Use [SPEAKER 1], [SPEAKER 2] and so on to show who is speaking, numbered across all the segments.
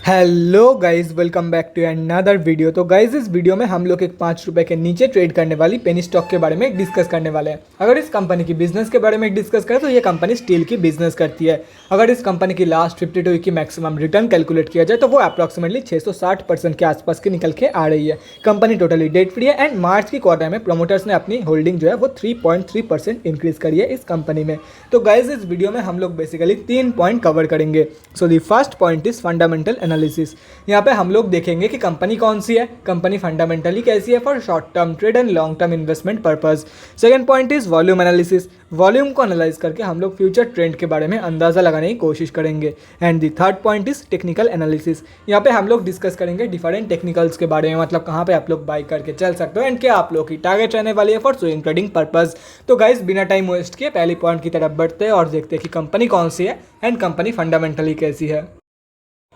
[SPEAKER 1] Hello guys, welcome back to another video. तो guys, इस video में हम लोग एक 5 रुपए के नीचे ट्रेड करने वाली पेनी स्टॉक के बारे में डिस्कस करने वाले हैं। अगर इस कंपनी की बिजनेस के बारे में डिस्कस करें तो ये कंपनी स्टील की बिजनेस करती है। अगर इस कंपनी की लास्ट 52 वीक की मैक्सिमम रिटर्न कैलकुलेट किया जाए तो वो अप्रॉक्सीमेटली 660% के आसपास की निकल के आ रही है। कंपनी टोटली डेट फ्री है एंड मार्च की क्वार्टर में प्रमोटर्स ने अपनी होल्डिंग जो है वो 3.3% इंक्रीज करी है इस कंपनी में। तो गाइस, इस वीडियो में हम लोग बेसिकली 3 पॉइंट कवर करेंगे। So the first point is fundamental analysis. यहाँ पे हम लोग देखेंगे कि कंपनी कौन सी है, कंपनी फंडामेंटली कैसी है for short term trade and long term investment purpose. Second point is volume analysis. Volume को एनालाइज करके हम लोग फ्यूचर ट्रेंड के बारे में अंदाजा लगाने की कोशिश करेंगे। And the third point is technical analysis. यहाँ पे हम लोग डिस्कस करेंगे डिफरेंट टेक्निकल्स के बारे में, मतलब कहाँ पे आप लोग बाई करके चल सकते हो एंड क्या आप लोग की टारगेट रहने वाली है फॉर स्विंग ट्रेडिंग पर्पस। तो गाइस, बिना टाइम वेस्ट किए पहली पॉइंट की तरफ बढ़ते हैं और देखते हैं कि कंपनी कौन सी है एंड कंपनी फंडामेंटली कैसी है।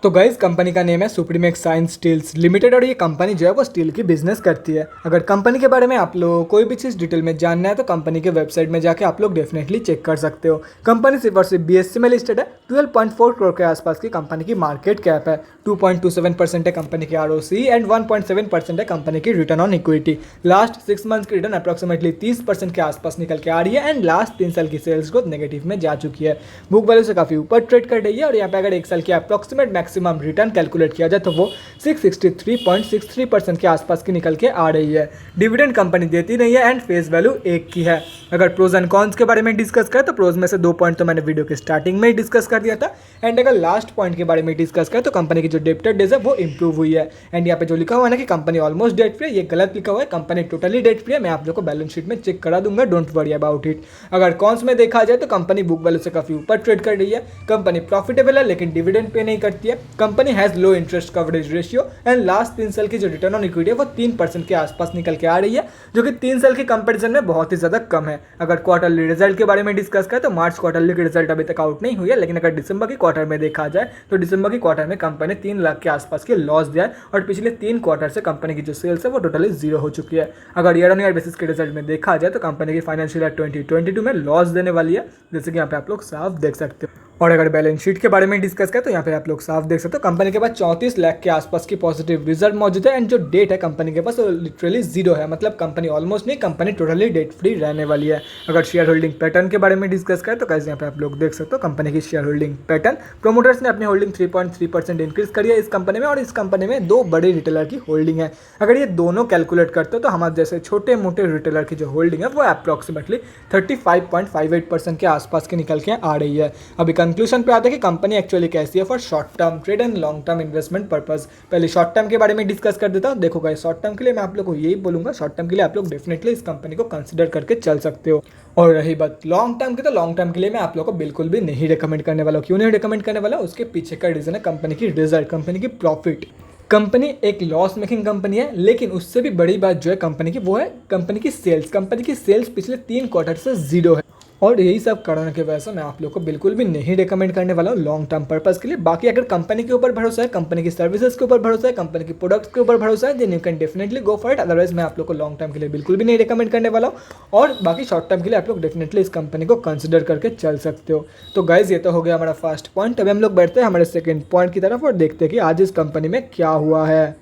[SPEAKER 1] तो गाइस, कंपनी का नेम है सुप्रीमेक्स साइंस स्टील्स लिमिटेड और ये कंपनी जो है वो स्टील की बिजनेस करती है। अगर कंपनी के बारे में आप लोगों को कोई भी चीज़ डिटेल में जानना है तो कंपनी के वेबसाइट में जाके आप लोग डेफिनेटली चेक कर सकते हो। कंपनी सिर्फ और सिर्फ बीएससी में लिस्टेड है। 12.4 करोड़ के आसपास की कंपनी की मार्केट कैप है। 2.27% है कंपनी की आरओसी एंड 1.7% है कंपनी की return on equity. Last 6 months की रिटर्न अप्रॉक्सीमेटली 30% के आसपास निकल के आ रही है एंड लास्ट 3 साल की सेल्स ग्रोथ नेगेटिव में जा चुकी है। बुक वैल्यू से काफ़ी ऊपर ट्रेड कर रही है और यहाँ पे अगर 1 साल की अप्रॉक्सीमेट मैक्सिमम रिटर्न कैलकुलेट किया जाए तो वो 663.63% के आसपास की निकल के आ रही है। डिविडेंड कंपनी देती नहीं है एंड फेस वैल्यू 1 की है। अगर प्रोज एंड कॉन्स के बारे में डिस्कस करें तो प्रोज में से 2 पॉइंट तो मैंने वीडियो के स्टार्टिंग में ही डिस्कस कर दिया था। एंड अगर लास्ट पॉइंट के बारे में डिस्कस करें तो कंपनी की जो डेब्टर डेज है वो इंप्रूव हुई है। एंड यहाँ पे जो लिखा हुआ है ना कि कंपनी ऑलमोस्ट डेट फ्री है, ये गलत लिखा हुआ है। कंपनी टोटली डेट फ्री है। मैं आप लोग को बैलेंस शीट में चेक करा दूंगा, डोंट वरी अबाउट इट। अगर कॉन्स में देखा जाए तो कंपनी बुक वैल्यू से काफी ऊपर ट्रेड कर रही है। कंपनी प्रॉफिटेबल है लेकिन डिविडेंड पे नहीं करती है। Company has low interest coverage ratio and last 3 साल की जो रिटर्न ऑन इक्विटी है वो 3% के आसपास निकल के आ रही है, जो कि 3 साल के कंपैरिजन में बहुत ही ज्यादा कम है। अगर क्वार्टरली रिजल्ट के बारे में डिस्कस करें तो मार्च क्वार्टरली की रिजल्ट अभी तक आउट नहीं हुई है, लेकिन अगर दिसंबर की क्वार्टर में देखा जाए तो दिसंबर की क्वार्टर में कंपनी 3 लाख के आसपास की लॉस दिया है और पिछले 3 क्वार्टर से कंपनी की जो सेल्स है वो टोटली जीरो हो चुकी है। अगर ईयर ऑन ईयर बेसिस के रिजल्ट में देखा जाए तो कंपनी की फाइनेंशियल ईयर 2022 में लॉस देने वाली है, जैसे कि यहाँ पे आप लोग साफ देख सकते हो। और अगर बैलेंस शीट के बारे में डिस्कस करें तो यहाँ पे आप लोग साफ देख सकते हो कंपनी के पास 34 लाख के आसपास की पॉजिटिव रिजर्व मौजूद है एंड जो डेट है कंपनी के पास वो लिटरली जीरो है, मतलब कंपनी ऑलमोस्ट नहीं, कंपनी टोटली डेट फ्री रहने वाली है। अगर शेयर होल्डिंग पैटर्न के बारे में डिस्कस करें तो कैसे यहाँ पे आप लोग देख सकते हो कंपनी की शेयर होल्डिंग पैटर्न। प्रोमोटर्स ने अपनी होल्डिंग 3.3% इंक्रीज करी है इस कंपनी में और इस कंपनी में 2 बड़े रिटेलर की होल्डिंग है। अगर ये दोनों कैलकुलेट करते हो तो हमारे जैसे छोटे मोटे रिटेलर की जो होल्डिंग है वो अप्रॉक्सीमेटली 35.58% के आसपास की निकल के आ रही है। अभी कंक्लूजन पे आते हैं कि कंपनी एक्चुअली कैसी है for short term trade and long term investment purpose. पहले शॉर्ट टर्म के बारे में डिस्कस कर देता हूँ। देखो गाइस, शॉर्ट टर्म के लिए मैं आप लोग को यही बोलूंगा, शॉर्ट टर्म के लिए आप लोग डेफिनेटली इस कंपनी को कंसिडर करके चल सकते हो। और रही बात लॉन्ग टर्म की, तो लॉन्ग टर्म के लिए मैं आप लोग को बिल्कुल भी नहीं रिकमेंड करने वाला हूँ। क्यों नहीं रिकमेंड करने वाला? उसके पीछे का रीजन है कंपनी की रिजल्ट, कंपनी की प्रॉफिट। कंपनी एक लॉस मेकिंग कंपनी है, लेकिन उससे भी बड़ी बात जो है कंपनी की वो है कंपनी की सेल्स। कंपनी की सेल्स पिछले 3 क्वार्टर से जीरो है और यही सब कारण की वजह से मैं आप लोग को बिल्कुल भी नहीं रिकमेंड करने वाला हूँ लॉन्ग टर्म पर्पस के लिए। बाकी अगर कंपनी के ऊपर भरोसा है, कंपनी की सर्विसेज के ऊपर भरोसा है, कंपनी की प्रोडक्ट्स के ऊपर भरोसा है, then you can definitely go for it. Otherwise मैं आप लोग को लॉन्ग टर्म के लिए बिल्कुल भी नहीं रिकमेंड करने वाला हूँ। और बाकी शॉर्ट टर्म के लिए आप लोग डेफिनेटली इस कंपनी को कंसिडर करके चल सकते हो। तो गाइज, ये तो हो गया हमारा फर्स्ट पॉइंट। अभी हम लोग बढ़ते हैं हमारे सेकेंड पॉइंट की तरफ और देखते हैं कि आज इस कंपनी में क्या हुआ है।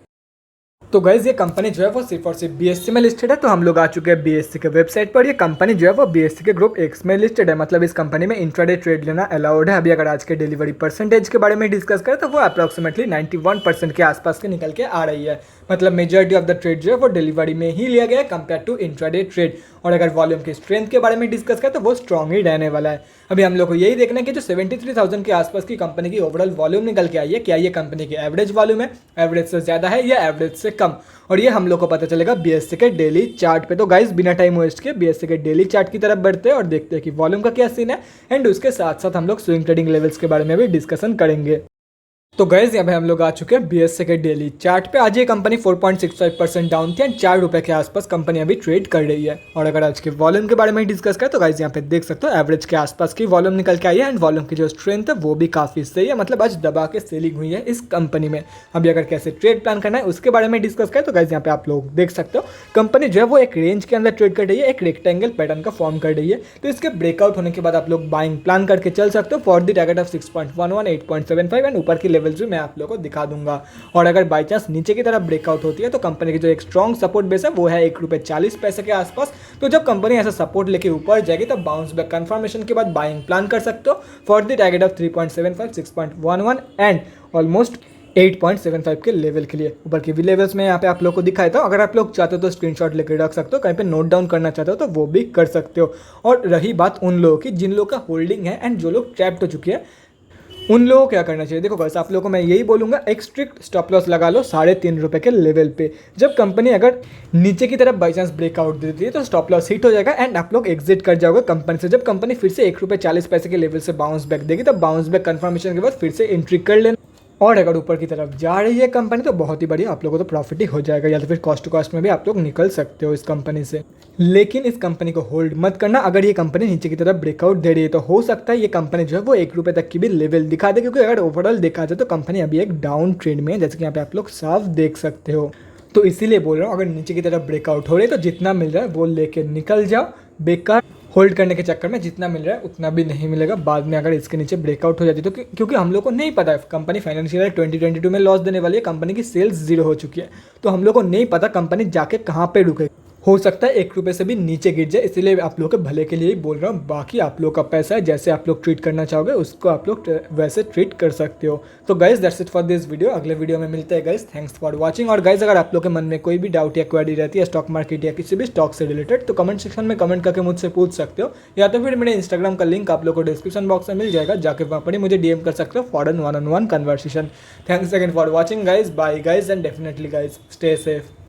[SPEAKER 1] तो गाइज, ये कंपनी जो है वो सिर्फ और सिर्फ बीएससी में लिस्टेड है। तो हम लोग आ चुके हैं बीएससी के वेबसाइट पर। ये कंपनी जो है वो बीएससी के ग्रुप एक्स में लिस्टेड है, मतलब इस कंपनी में इंट्राडे ट्रेड लेना अलाउड है। अभी अगर आज के डिलीवरी परसेंटेज के बारे में डिस्कस करें तो वो अप्रॉक्सीमेटली 91% के आसपास के निकल के आ रही है, मतलब मेजॉरिटी ऑफ द ट्रेड जो है वो डिलीवरी में ही लिया गया है कंपेयर टू इंट्राडे ट्रेड। और अगर वॉल्यूम की स्ट्रेंथ के बारे में डिस्कस करें तो वो स्ट्रॉन्ग ही रहने वाला है। अभी हम लोग को यही देखना है कि जो 73,000 के आसपास की कंपनी की ओवरऑल वॉल्यूम निकल के आई है, क्या ये कंपनी की एवरेज वॉल्यूम है, एवरेज से ज़्यादा है या एवरेज से कम। और ये हम लोग को पता चलेगा बीएससी के डेली चार्ट पे। तो गाइस, बिना टाइम वेस्ट के बीएससी के डेली चार्ट की तरफ बढ़ते हैं और देखते हैं कि वॉल्यूम का क्या सीन है एंड उसके साथ साथ हम लोग स्विंग ट्रेडिंग लेवल्स के बारे में भी डिस्कशन करेंगे। तो गाइज, यहाँ पे हम लोग आ चुके हैं बीएससी के डेली चार्ट पे। आज ये कंपनी 4.65% डाउन थी एंड 4 रुपए के आसपास कंपनी अभी ट्रेड कर रही है। और अगर आज के वॉल्यूम के बारे में डिस्कस करें तो गाइज यहाँ पे देख सकते हो एवरेज के आसपास की वॉल्यूम निकल के आई है एंड वॉल्यूम की जो स्ट्रेंथ है वो भी काफी सही है, मतलब आज दबा के सेलिंग हुई है इस कंपनी में। अभी अगर कैसे ट्रेड प्लान करना है उसके बारे में डिस्कस करें तो गाइज यहाँ पे आप लोग देख सकते हो कंपनी जो है वो एक रेंज के अंदर ट्रेड कर रही है, एक रेक्टेंगल पैटर्न का फॉर्म कर रही है। तो इसके ब्रेकआउट होने के बाद आप लोग बाइंग प्लान करके चल सकते हो for the target of 6.11, 8.75 and ऊपर की लेवल लेवल्स भी मैं आप लोगों को दिखा दूंगा। और अगर बाई चांस नीचे की तरफ ब्रेकआउट होती है तो कंपनी की जो एक स्ट्रॉन्ग सपोर्ट बेस है वो है ₹1.40 के आसपास। तो जब कंपनी ऐसा सपोर्ट लेके ऊपर जाएगी तब बाउंस बैक कंफर्मेशन के बाद बाइंग प्लान कर सकते हो for the target of 3.75, 6.11 and almost 8.75 के लेवल के लिए। ऊपर के भी लेवल्स में यहाँ पे आप लोग को दिखाया था। अगर आप लोग चाहते हो तो स्क्रीनशॉट लेकर रख सकते हो, कहीं पे नोट डाउन करना चाहते हो तो वो भी कर सकते हो। और रही बात उन लोगों की जिन लोगों का होल्डिंग है एंड जो लोग ट्रैप्ड हो चुके हैं, उन लोगों को क्या करना चाहिए। देखो बस आप लोगों को मैं यही बोलूँगा, एक स्ट्रिक्ट स्टॉप लॉस लगा लो ₹3.5 के लेवल पे। जब कंपनी अगर नीचे की तरफ बाई चांस ब्रेकआउट देती है तो स्टॉप लॉस हिट हो जाएगा एंड आप लोग एग्जिट कर जाओगे कंपनी से। जब कंपनी फिर से ₹1.40 के लेवल से बाउंस बैक देगी तब बाउंस बैक कंफर्मेशन के बाद फिर से एंट्री कर लेना। और अगर ऊपर की तरफ जा रही है कंपनी तो बहुत ही बढ़िया, आप लोगों को तो प्रॉफिट ही हो जाएगा, या तो फिर कॉस्ट टू कॉस्ट में भी आप लोग निकल सकते हो इस कंपनी से। लेकिन इस कंपनी को होल्ड मत करना। अगर ये कंपनी नीचे की तरफ ब्रेकआउट दे रही है तो हो सकता है ये कंपनी जो है वो ₹1 तक की भी लेवल दिखा दे, क्योंकि अगर ओवरऑल देखा जाए तो कंपनी अभी एक डाउन ट्रेंड में है, जैसे कि यहाँ पे आप लोग साफ देख सकते हो। तो इसीलिए बोल रहा हूँ, अगर नीचे की तरफ ब्रेकआउट हो रही है तो जितना मिल रहा है वो लेके निकल जाओ। बेकार होल्ड करने के चक्कर में जितना मिल रहा है उतना भी नहीं मिलेगा बाद में अगर इसके नीचे ब्रेकआउट हो जाती है। तो क्योंकि हम लोग को नहीं पता है कंपनी फाइनेंशियल 2022 में लॉस देने वाली है, कंपनी की सेल्स 0 हो चुकी है, तो हम लोग को नहीं पता कंपनी जाके कहाँ पे रुके। हो सकता है ₹1 से भी नीचे गिर जाए, इसलिए आप लोग के भले के लिए ही बोल रहा हूँ। बाकी आप लोग का पैसा है, जैसे आप लोग ट्रीट करना चाहोगे उसको आप लोग वैसे ट्रीट कर सकते हो। तो guys that's it for this video. अगले वीडियो में मिलते हैं गाइज। Thanks for watching. और गाइज अगर आप लोग के मन में कोई भी डाउट या क्वेरी रहती है स्टॉक मार्केट या किसी भी स्टॉक से रिलेटेड तो कमेंट सेक्शन में कमेंट करके मुझसे पूछ सकते हो, या तो फिर मेरे इंस्टाग्राम का लिंक आप लोग को डिस्क्रिप्शन बॉक्स में मिल जाएगा, जाके वहाँ पर मुझे DM कर सकते हो for an 1-on-1 conversation. Thanks again for watching guys. Bye guys and definitely guys stay safe.